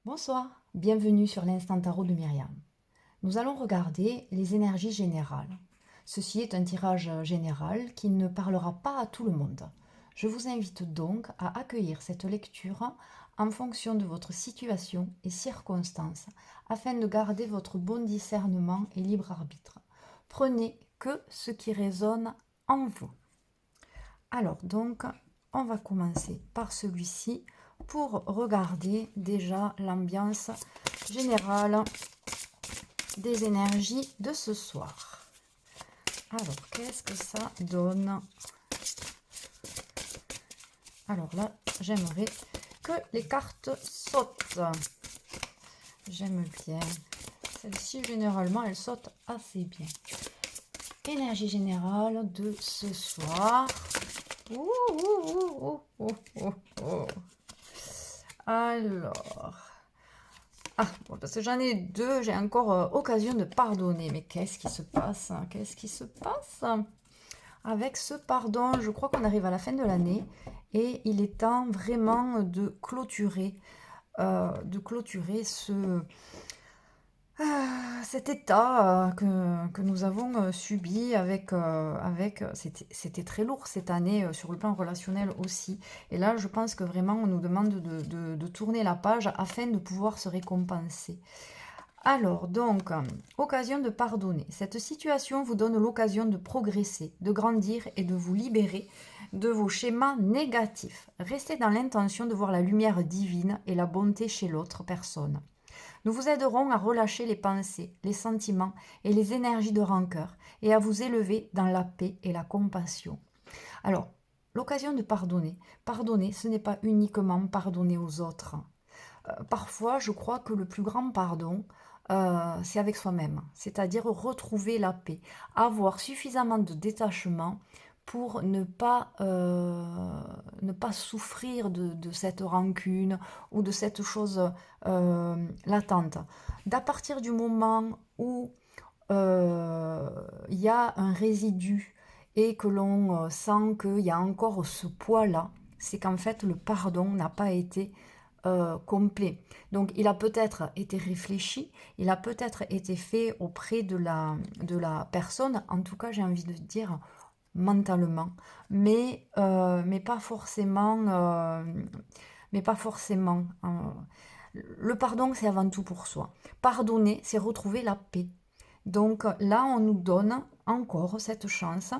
Bonsoir, bienvenue sur l'Instant Tarot de Myriam. Nous allons regarder les énergies générales. Ceci est un tirage général qui ne parlera pas à tout le monde. Je vous invite donc à accueillir cette lecture en fonction de votre situation et circonstances afin de garder votre bon discernement et libre arbitre. Prenez que ce qui résonne en vous. Alors donc, on va commencer par celui-ci pour regarder déjà l'ambiance générale des énergies de ce soir. Alors, qu'est-ce que ça donne? Alors là, j'aimerais que les cartes sautent. J'aime bien. Celle-ci, généralement, elle saute assez bien. Énergie générale de ce soir. Ouh, ouh, ouh, ouh, ouh, ouh. Alors, bon, parce que j'en ai deux, j'ai encore occasion de pardonner. Mais qu'est-ce qui se passe? Qu'est-ce qui se passe avec ce pardon? Je crois qu'on arrive à la fin de l'année et il est temps vraiment de clôturer cet état que nous avons subi c'était très lourd cette année sur le plan relationnel aussi. Et là, je pense que vraiment, on nous demande de tourner la page afin de pouvoir se récompenser. Alors, donc, occasion de pardonner. Cette situation vous donne l'occasion de progresser, de grandir et de vous libérer de vos schémas négatifs. Restez dans l'intention de voir la lumière divine et la bonté chez l'autre personne. Nous vous aiderons à relâcher les pensées, les sentiments et les énergies de rancœur et à vous élever dans la paix et la compassion. Alors, l'occasion de pardonner. Pardonner, ce n'est pas uniquement pardonner aux autres. Parfois, je crois que le plus grand pardon, c'est avec soi-même, c'est-à-dire retrouver la paix, avoir suffisamment de détachement pour ne pas souffrir de cette rancune ou de cette chose latente. D'à partir du moment où il y a un résidu et que l'on sent qu'il y a encore ce poids-là, c'est qu'en fait le pardon n'a pas été complet. Donc il a peut-être été réfléchi, il a peut-être été fait auprès de la personne, en tout cas j'ai envie de dire mentalement, mais pas forcément. Le pardon, c'est avant tout pour soi. Pardonner, c'est retrouver la paix. Donc là, on nous donne encore cette chance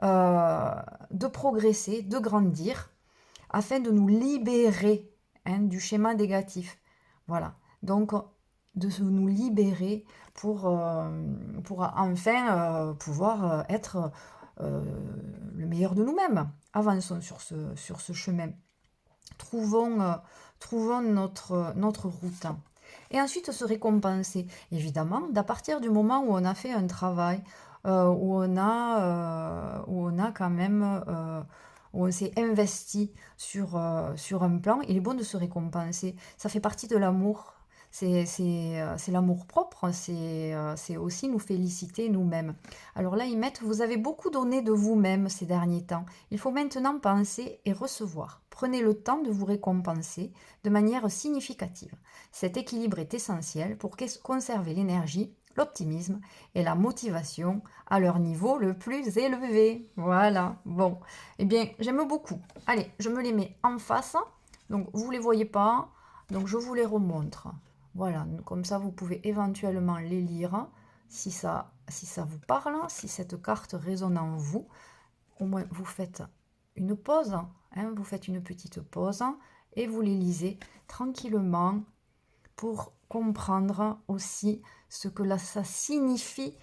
de progresser, de grandir, afin de nous libérer du schéma négatif. Voilà. Donc, de nous libérer pour enfin pouvoir être le meilleur de nous-mêmes. Avançons sur ce chemin. Trouvons notre route. Et ensuite se récompenser. Évidemment, à partir du moment où on a fait un travail, où on a quand même... où on s'est investi sur un plan, il est bon de se récompenser. Ça fait partie de l'amour. C'est l'amour propre, c'est aussi nous féliciter nous-mêmes. Alors là, ils mettent, vous avez beaucoup donné de vous-même ces derniers temps. Il faut maintenant penser et recevoir. Prenez le temps de vous récompenser de manière significative. Cet équilibre est essentiel pour conserver l'énergie, l'optimisme et la motivation à leur niveau le plus élevé. Voilà, bon. Eh bien, j'aime beaucoup. Allez, je me les mets en face. Donc, vous ne les voyez pas. Donc, je vous les remontre. Voilà, comme ça, vous pouvez éventuellement les lire si ça vous parle, si cette carte résonne en vous. Au moins, vous faites une pause, vous faites une petite pause et vous les lisez tranquillement pour comprendre aussi ce que ça signifie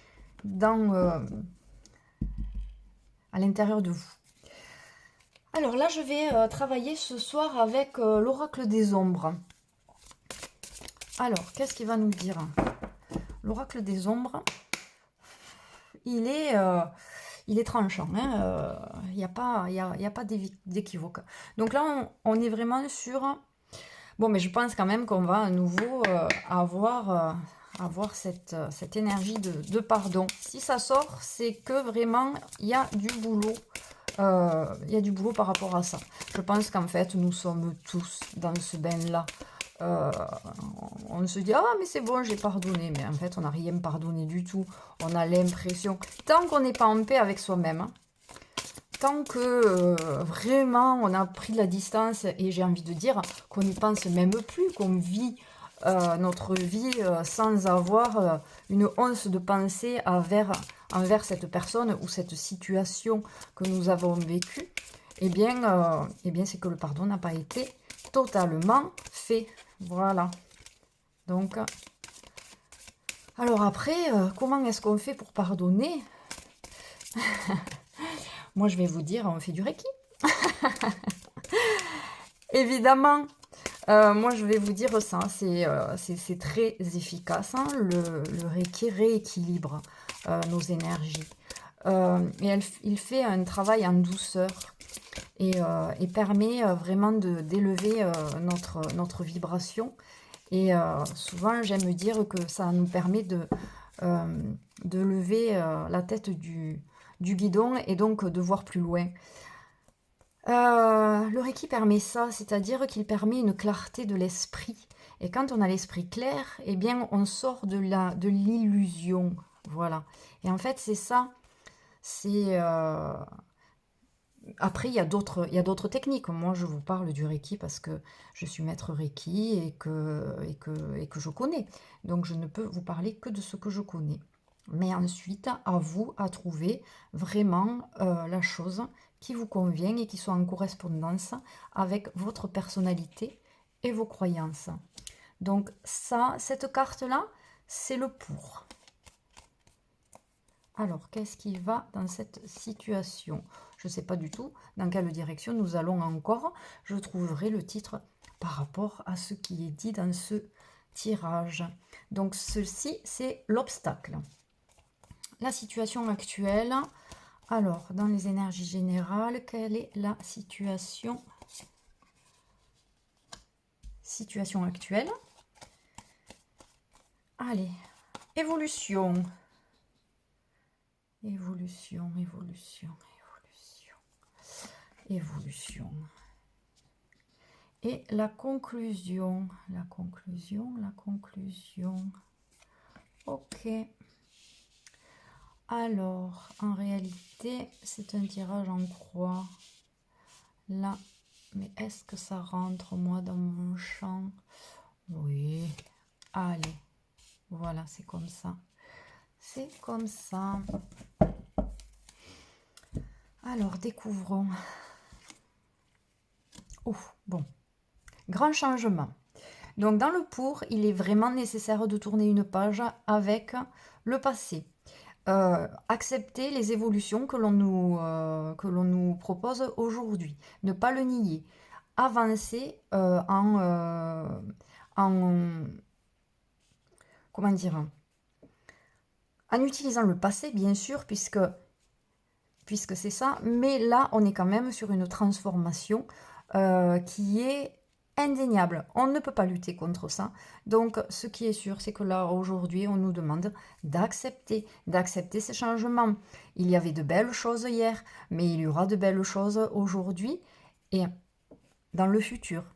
à l'intérieur de vous. Alors là, je vais travailler ce soir avec l'oracle des ombres. Alors, qu'est-ce qu'il va nous dire? L'oracle des ombres, il est tranchant, il n'y a pas d'équivoque. Donc là, on est vraiment sur... Bon, mais je pense quand même qu'on va à nouveau avoir cette énergie de pardon. Si ça sort, c'est que vraiment, il y a du boulot. Il y a du boulot par rapport à ça. Je pense qu'en fait, nous sommes tous dans ce bain-là euh, on se dit, ah mais c'est bon, j'ai pardonné, mais en fait on n'a rien pardonné du tout. On a l'impression, tant qu'on n'est pas en paix avec soi-même, hein, tant que vraiment on a pris la distance, et j'ai envie de dire qu'on n'y pense même plus, qu'on vit notre vie sans avoir une once de pensée envers cette personne ou cette situation que nous avons vécue, eh bien c'est que le pardon n'a pas été totalement fait. Voilà. Donc, alors après, comment est-ce qu'on fait pour pardonner? Moi, je vais vous dire, on fait du Reiki. Évidemment, moi, je vais vous dire ça, c'est très efficace. Hein. Le Reiki rééquilibre nos énergies. Et il fait un travail en douceur et permet vraiment d'élever notre vibration. Et souvent, j'aime dire que ça nous permet de lever la tête du guidon et donc de voir plus loin. Le Reiki permet ça, c'est-à-dire qu'il permet une clarté de l'esprit. Et quand on a l'esprit clair, eh bien, on sort de l'illusion. Voilà. Et en fait, c'est ça. C'est Après, il y a d'autres techniques. Moi, je vous parle du Reiki parce que je suis maître Reiki et que je connais. Donc, je ne peux vous parler que de ce que je connais. Mais ensuite, à vous à trouver vraiment la chose qui vous convient et qui soit en correspondance avec votre personnalité et vos croyances. Donc, cette carte-là, c'est le pour. Alors, qu'est-ce qui va dans cette situation? Je ne sais pas du tout dans quelle direction nous allons encore. Je trouverai le titre par rapport à ce qui est dit dans ce tirage. Donc, ceci, c'est l'obstacle. La situation actuelle. Alors, dans les énergies générales, quelle est la situation actuelle? Allez, évolution. Évolution. Et la conclusion. Ok. Alors, en réalité, c'est un tirage en croix. Là, mais est-ce que ça rentre, moi, dans mon champ? Oui. Allez. Voilà, c'est comme ça. Alors, découvrons. Oh, bon. Grand changement. Donc, dans le pour, il est vraiment nécessaire de tourner une page avec le passé. Accepter les évolutions que l'on nous propose aujourd'hui. Ne pas le nier. Avancer comment dire, en utilisant le passé, bien sûr, puisque c'est ça, mais là, on est quand même sur une transformation qui est indéniable. On ne peut pas lutter contre ça. Donc, ce qui est sûr, c'est que là, aujourd'hui, on nous demande d'accepter ces changements. Il y avait de belles choses hier, mais il y aura de belles choses aujourd'hui et dans le futur.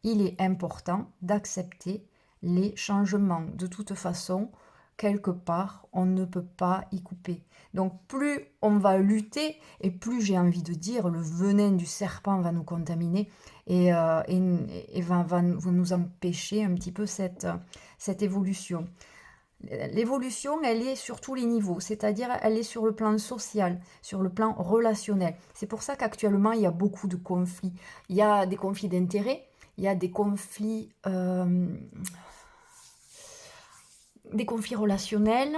Il est important d'accepter les changements. De toute façon, quelque part, on ne peut pas y couper. Donc plus on va lutter et plus, j'ai envie de dire, le venin du serpent va nous contaminer et va nous empêcher un petit peu cette évolution. L'évolution, elle est sur tous les niveaux, c'est-à-dire elle est sur le plan social, sur le plan relationnel. C'est pour ça qu'actuellement, il y a beaucoup de conflits. Il y a des conflits d'intérêts, il y a des conflits relationnels,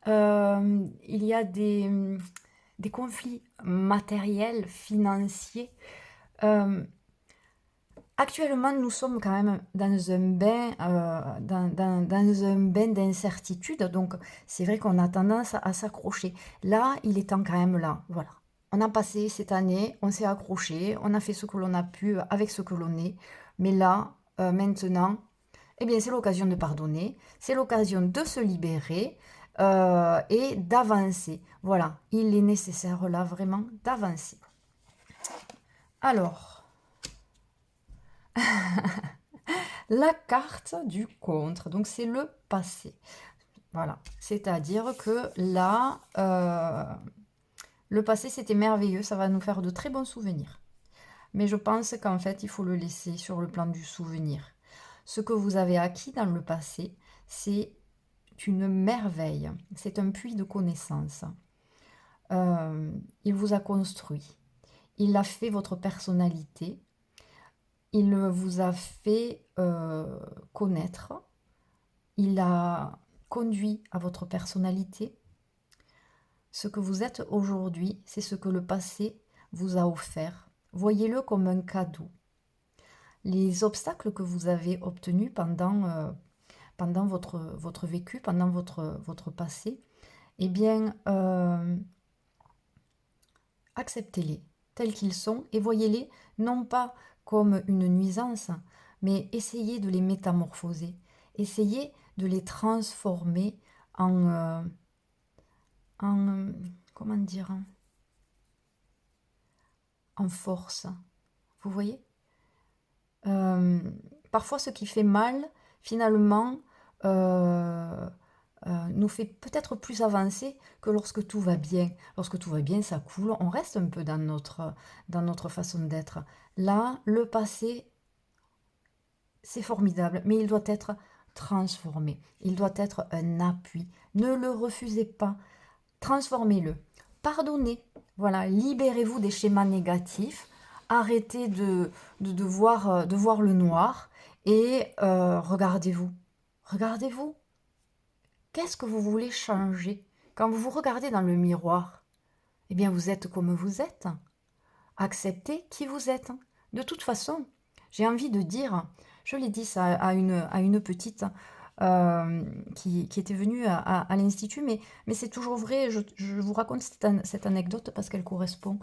il y a des conflits matériels, financiers. Actuellement, nous sommes quand même dans un bain, d'incertitude, donc c'est vrai qu'on a tendance à s'accrocher. Là, il est temps quand même là, voilà. On a passé cette année, on s'est accroché, on a fait ce que l'on a pu avec ce que l'on est, mais là, maintenant, eh bien, c'est l'occasion de pardonner, c'est l'occasion de se libérer et d'avancer. Voilà, il est nécessaire là vraiment d'avancer. Alors... la carte du contre. Donc, c'est le passé. Voilà. C'est-à-dire que là, le passé, c'était merveilleux. Ça va nous faire de très bons souvenirs. Mais je pense qu'en fait, il faut le laisser sur le plan du souvenir. Ce que vous avez acquis dans le passé, c'est une merveille. C'est un puits de connaissances. Il vous a construit. Il a fait votre personnalité. Il vous a fait connaître. Il a conduit à votre personnalité. Ce que vous êtes aujourd'hui, c'est ce que le passé vous a offert. Voyez-le comme un cadeau. Les obstacles que vous avez obtenus pendant votre vécu, pendant votre passé, eh bien, acceptez-les tels qu'ils sont et voyez-les non pas comme une nuisance, mais essayez de les métamorphoser. Essayez de les transformer en comment dire, en force. Vous voyez? Parfois, ce qui fait mal, finalement, nous fait peut-être plus avancer que lorsque tout va bien. Lorsque tout va bien, ça coule, on reste un peu dans notre façon d'être. Là, le passé, c'est formidable, mais il doit être transformé. Il doit être un appui. Ne le refusez pas. Transformez-le. Pardonnez. Voilà, libérez-vous des schémas négatifs. Arrêtez de voir le noir et regardez-vous. Regardez-vous. Qu'est-ce que vous voulez changer? Quand vous vous regardez dans le miroir, eh bien vous êtes comme vous êtes. Acceptez qui vous êtes. De toute façon, j'ai envie de dire, je l'ai dit ça à une petite qui était venue à l'Institut, mais c'est toujours vrai, je vous raconte cette anecdote parce qu'elle correspond.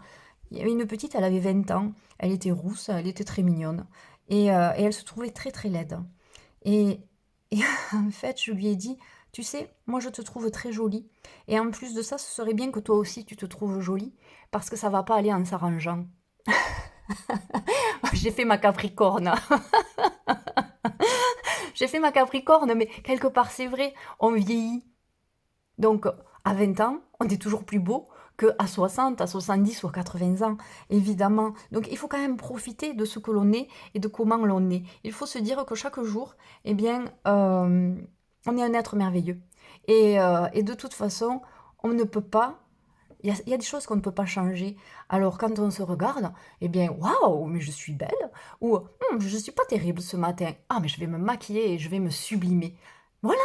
Il y avait une petite, elle avait 20 ans, elle était rousse, elle était très mignonne, et elle se trouvait très très laide. Et, et en fait, je lui ai dit, tu sais, moi je te trouve très jolie, et en plus de ça, ce serait bien que toi aussi tu te trouves jolie, parce que ça va pas aller en s'arrangeant. J'ai fait ma Capricorne. J'ai fait ma Capricorne, mais quelque part c'est vrai, on vieillit. Donc à 20 ans, on est toujours plus beau qu'à 60, à 70 ou à 80 ans, évidemment. Donc il faut quand même profiter de ce que l'on est et de comment l'on est. Il faut se dire que chaque jour, eh bien, on est un être merveilleux. Et de toute façon, on ne peut pas. Il y a des choses qu'on ne peut pas changer. Alors quand on se regarde, eh bien, waouh, mais je suis belle. Ou je ne suis pas terrible ce matin. Ah, mais je vais me maquiller et je vais me sublimer. Voilà,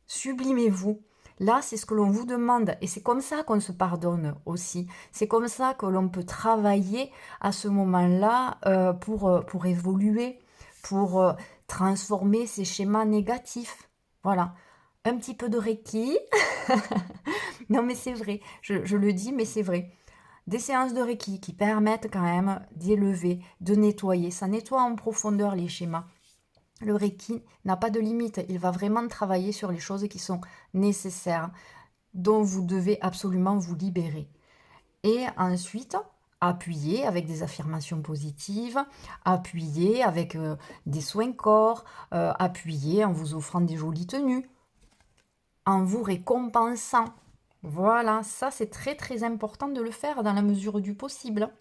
sublimez-vous. Là, c'est ce que l'on vous demande. Et c'est comme ça qu'on se pardonne aussi. C'est comme ça que l'on peut travailler à ce moment-là pour évoluer, pour transformer ces schémas négatifs. Voilà. Un petit peu de Reiki. Non, mais c'est vrai. Je le dis, mais c'est vrai. Des séances de Reiki qui permettent quand même d'élever, de nettoyer. Ça nettoie en profondeur les schémas. Le Reiki n'a pas de limite. Il va vraiment travailler sur les choses qui sont nécessaires, dont vous devez absolument vous libérer. Et ensuite, appuyer avec des affirmations positives, appuyer avec des soins corps, appuyer en vous offrant des jolies tenues, en vous récompensant. Voilà, ça c'est très très important de le faire dans la mesure du possible.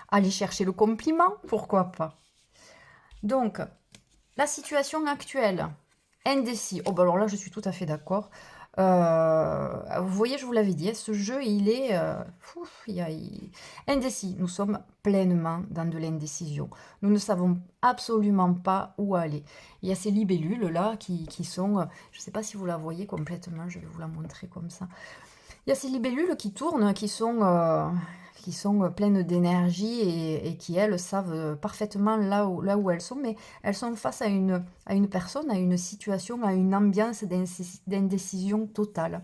Aller chercher le compliment, pourquoi pas. Donc, la situation actuelle, indécis. Oh, bah alors là, je suis tout à fait d'accord. Vous voyez, je vous l'avais dit, ce jeu, il est indécis. Nous sommes pleinement dans de l'indécision. Nous ne savons absolument pas où aller. Il y a ces libellules-là qui sont... je ne sais pas si vous la voyez complètement, je vais vous la montrer comme ça. Il y a ces libellules qui tournent, qui sont pleines d'énergie et qui, elles, savent parfaitement là où elles sont, mais elles sont face à une personne, à une situation, à une ambiance d'indécision totale.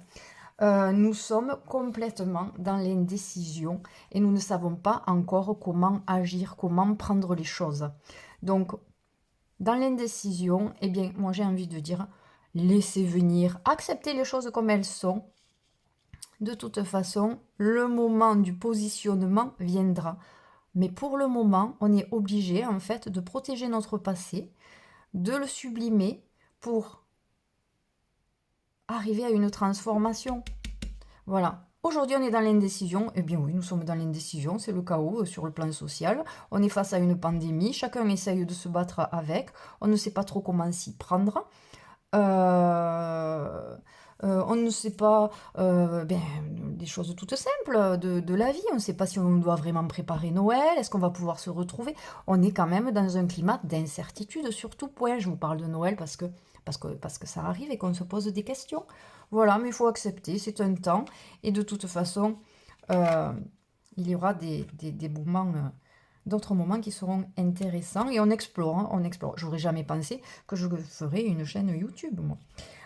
Nous sommes complètement dans l'indécision et nous ne savons pas encore comment agir, comment prendre les choses. Donc, dans l'indécision, eh bien, moi j'ai envie de dire, laissez venir, acceptez les choses comme elles sont. De toute façon, le moment du positionnement viendra. Mais pour le moment, on est obligé en fait de protéger notre passé, de le sublimer pour arriver à une transformation. Voilà. Aujourd'hui, on est dans l'indécision. Eh bien oui, nous sommes dans l'indécision. C'est le chaos sur le plan social. On est face à une pandémie. Chacun essaye de se battre avec. On ne sait pas trop comment s'y prendre. On ne sait pas des choses toutes simples de la vie. On ne sait pas si on doit vraiment préparer Noël. Est-ce qu'on va pouvoir se retrouver? On est quand même dans un climat d'incertitude sur tout point. Je vous parle de Noël parce que ça arrive et qu'on se pose des questions. Voilà, mais il faut accepter, c'est un temps. Et de toute façon, il y aura des moments, d'autres moments qui seront intéressants. Et on explore, hein, on explore. J'aurais jamais pensé que je ferais une chaîne YouTube, moi.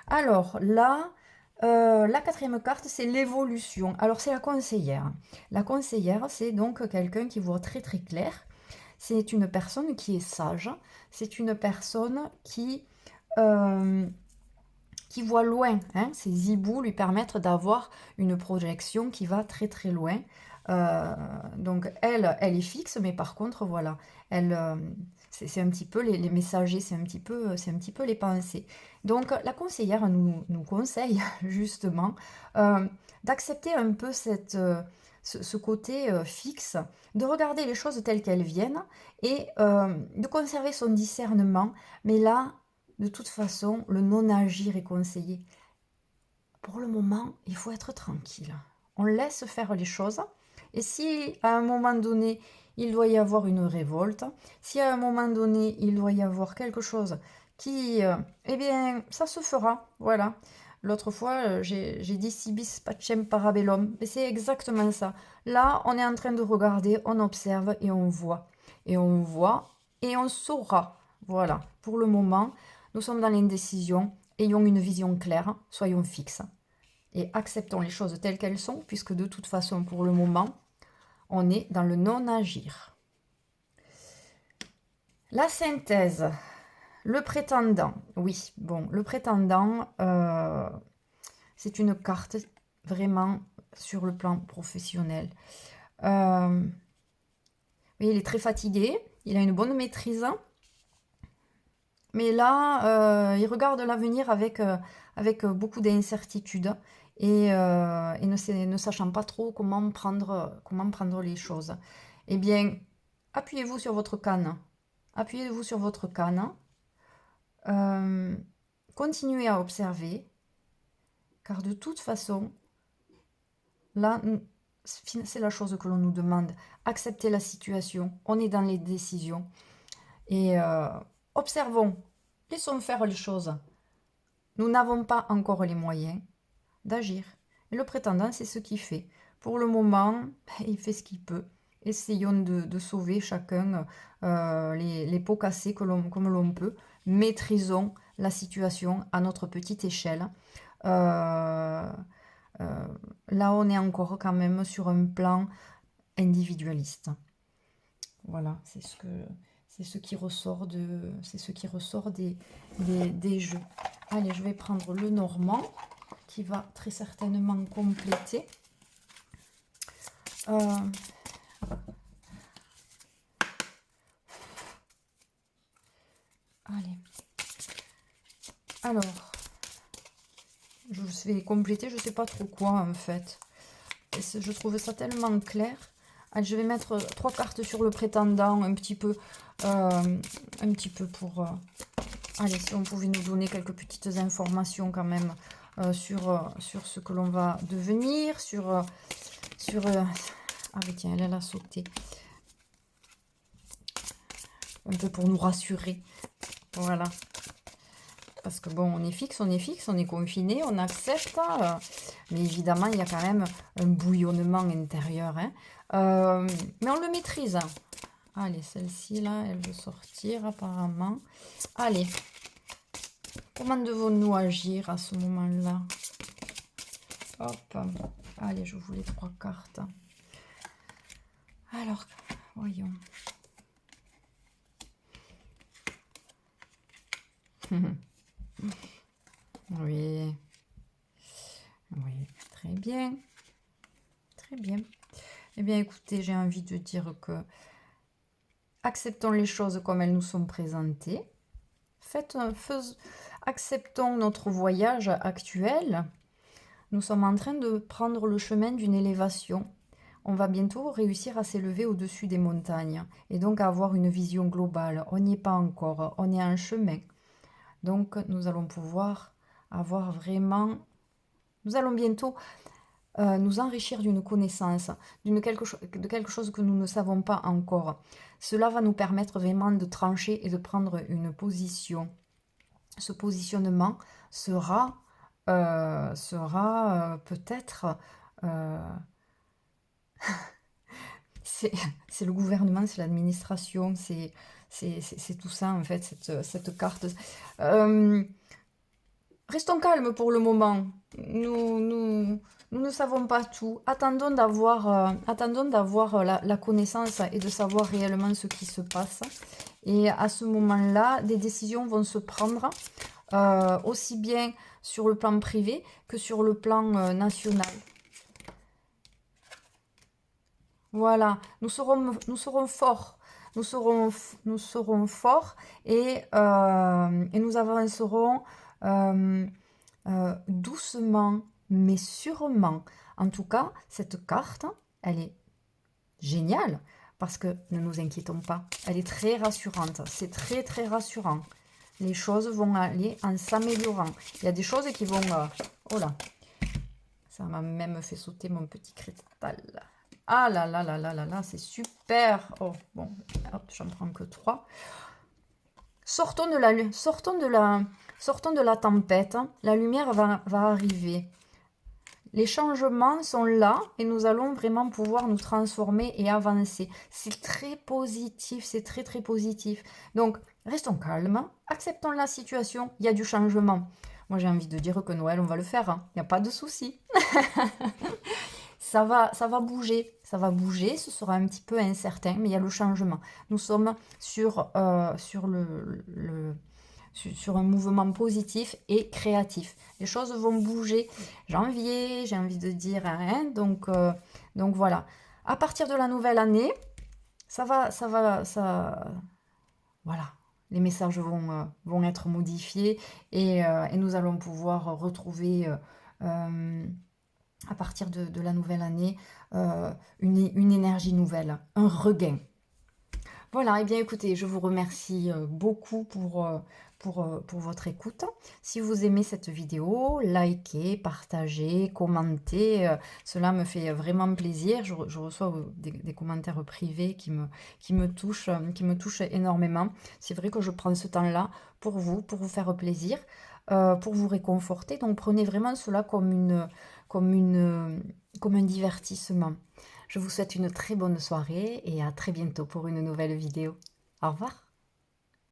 Alors là, la quatrième carte, c'est l'évolution. Alors c'est la conseillère. La conseillère, c'est donc quelqu'un qui voit très très clair. C'est une personne qui est sage. C'est une personne euh, qui voit loin. Hein. Ces hiboux lui permettent d'avoir une projection qui va très très loin. Donc elle est fixe, mais par contre, voilà, elle, c'est un petit peu les messagers, c'est un petit peu les pensées. Donc la conseillère nous conseille justement d'accepter un peu ce côté fixe, de regarder les choses telles qu'elles viennent et de conserver son discernement. Mais là, de toute façon, le non-agir est conseillé. Pour le moment, il faut être tranquille. On laisse faire les choses. Et si à un moment donné, il doit y avoir une révolte, si à un moment donné, il doit y avoir quelque chose qui... eh bien, ça se fera. Voilà. L'autre fois, j'ai dit si bis pacem parabellum. Et c'est exactement ça. Là, on est en train de regarder, on observe et on voit. Et on voit et on saura. Voilà. Pour le moment, nous sommes dans l'indécision. Ayons une vision claire, soyons fixes et acceptons les choses telles qu'elles sont, puisque de toute façon, pour le moment, on est dans le non-agir. La synthèse, le prétendant. Oui, bon, le prétendant, c'est une carte vraiment sur le plan professionnel. Oui, il est très fatigué, il a une bonne maîtrise, mais là, il regarde l'avenir avec beaucoup d'incertitude et ne sachant pas trop comment prendre les choses. Eh bien, appuyez-vous sur votre canne. Appuyez-vous sur votre canne. Continuez à observer, car de toute façon, là, c'est la chose que l'on nous demande. Accepter la situation. On est dans les décisions. Et observons. Laissons faire les choses. Nous n'avons pas encore les moyens d'agir. Et le prétendant, c'est ce qu'il fait. Pour le moment, il fait ce qu'il peut. Essayons de sauver chacun les pots cassés comme l'on peut. Maîtrisons la situation à notre petite échelle. Euh, Là, on est encore quand même sur un plan individualiste. Voilà, c'est ce qui ressort des jeux. Allez, je vais prendre le normand qui va très certainement compléter. Allez. Alors, je vais compléter, je sais pas trop quoi en fait. Je trouve ça tellement clair. Allez, je vais mettre 3 cartes sur le prétendant, un petit peu pour... allez, si on pouvait nous donner quelques petites informations quand même sur ce que l'on va devenir, ah mais tiens, elle a sauté. Un peu pour nous rassurer. Voilà. Parce que bon, on est fixe, on est confiné, on accepte. Mais évidemment, il y a quand même un bouillonnement intérieur. Hein. Mais on le maîtrise. Allez, celle-ci, là, elle veut sortir apparemment. Allez. Comment devons-nous agir à ce moment-là? Hop. Allez, je vous les 3 cartes. Alors, voyons. Oui. Oui, très bien. Très bien. Eh bien, écoutez, j'ai envie de dire que acceptons les choses comme elles nous sont présentées. Acceptons notre voyage actuel. Nous sommes en train de prendre le chemin d'une élévation. On va bientôt réussir à s'élever au-dessus des montagnes et donc à avoir une vision globale. On n'y est pas encore, on est en chemin. Donc nous allons pouvoir avoir vraiment... Nous allons bientôt nous enrichir d'une connaissance, de quelque chose que nous ne savons pas encore. Cela va nous permettre vraiment de trancher et de prendre une position. Ce positionnement sera peut-être... c'est le gouvernement, c'est l'administration, c'est tout ça en fait, cette carte. Restons calmes pour le moment. Nous ne savons pas tout. Attendons d'avoir la connaissance et de savoir réellement ce qui se passe. Et à ce moment-là, des décisions vont se prendre, aussi bien sur le plan privé que sur le plan national. Voilà, nous serons forts. Nous serons forts et nous avancerons doucement mais sûrement. En tout cas, cette carte, elle est géniale parce que ne nous inquiétons pas. Elle est très rassurante. C'est très très rassurant. Les choses vont aller en s'améliorant. Il y a des choses qui vont... oh là, ça m'a même fait sauter mon petit cristal. Ah là là là là là là, c'est super. Oh, bon, hop, j'en prends que 3. Sortons de la tempête. La lumière va arriver. Les changements sont là et nous allons vraiment pouvoir nous transformer et avancer. C'est très positif, c'est très très positif. Donc, restons calmes, acceptons la situation, il y a du changement. Moi, j'ai envie de dire que Noël, on va le faire, hein. Il n'y a pas de souci. Ça va bouger, ce sera un petit peu incertain, mais il y a le changement. Nous sommes sur un mouvement positif et créatif. Les choses vont bouger. Janvier, j'ai envie de dire, hein, donc voilà. À partir de la nouvelle année, voilà. Les messages vont être modifiés et nous allons pouvoir retrouver... à partir de la nouvelle année, une énergie nouvelle, un regain. Voilà, et bien écoutez, je vous remercie beaucoup pour votre écoute. Si vous aimez cette vidéo, likez, partagez, commentez. Cela me fait vraiment plaisir. Je reçois des commentaires privés qui me touchent énormément. C'est vrai que je prends ce temps-là pour vous faire plaisir, pour vous réconforter. Donc prenez vraiment cela comme un divertissement. Je vous souhaite une très bonne soirée et à très bientôt pour une nouvelle vidéo. Au revoir.